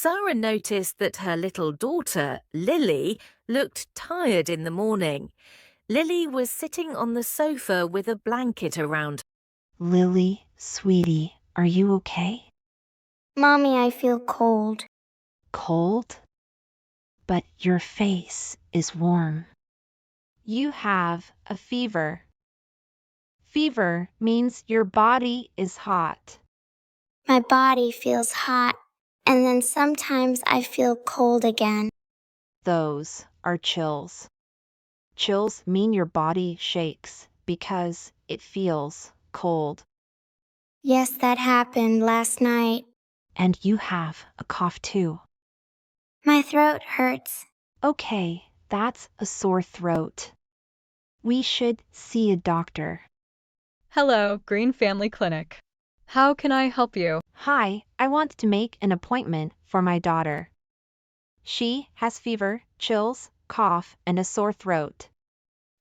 Sarah noticed that her little daughter, Lily, looked tired in the morning. Lily was sitting on the sofa with a blanket around her. Lily, sweetie, are you okay? Mommy, I feel cold. Cold? But your face is warm. You have a fever. Fever means your body is hot. My body feels hot, and then sometimes I feel cold again. Those are chills. Chills mean your body shakes because it feels cold. Yes, that happened last night. And you have a cough too. My throat hurts. Okay, that's a sore throat. We should see a doctor. Hello, Green Family Clinic. How can I help you? Hi, I want to make an appointment for my daughter. She has fever, chills, cough, and a sore throat.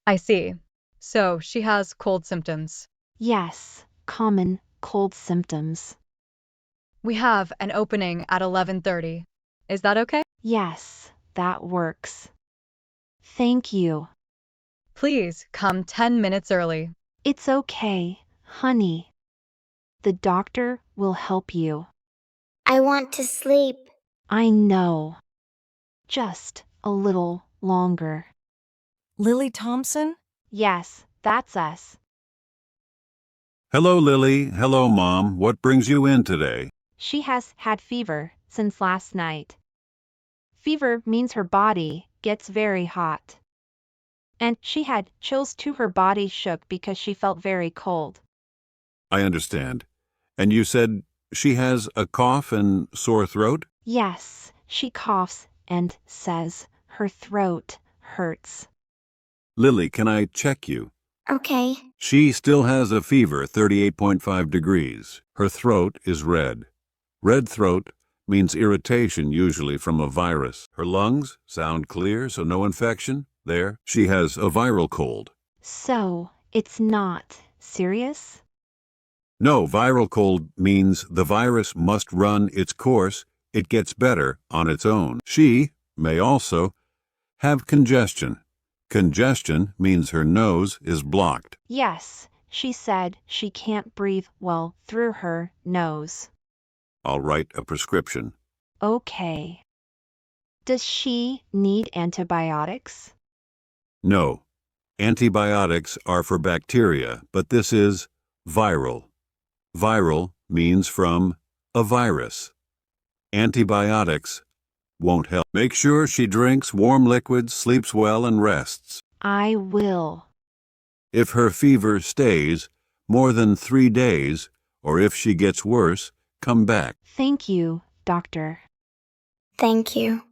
I see. So she has cold symptoms. Yes, common cold symptoms. We have an opening at 11:30. Is that okay? Yes, that works. Thank you. Please come 10 minutes early. It's okay, honey. The doctor will help you. I want to sleep. I know. Just a little longer. Lily Thompson? Yes, that's us. Hello, Lily. Hello, Mom. What brings you in today? She has had fever since last night. Fever means her body gets very hot. And she had chills too. Her body shook because she felt very cold. I understand. And you said she has a cough and sore throat? Yes, she coughs and says her throat hurts. Lily, can I check you? Okay. She still has a fever, 38.5 degrees. Her throat is red. Red throat means irritation, usually from a virus. Her lungs sound clear, so no infection. There, she has a viral cold. So, it's not serious? No, viral cold means the virus must run its course. It gets better on its own. She may also have congestion. Congestion means her nose is blocked. Yes, she said she can't breathe well through her nose. I'll write a prescription. Okay. Does she need antibiotics? No, antibiotics are for bacteria, but this is viral. Viral means from a virus. Antibiotics won't help. Make sure she drinks warm liquids, sleeps well, and rests. I will. If her fever stays more than 3 days, or if she gets worse, come back. Thank you, doctor. Thank you.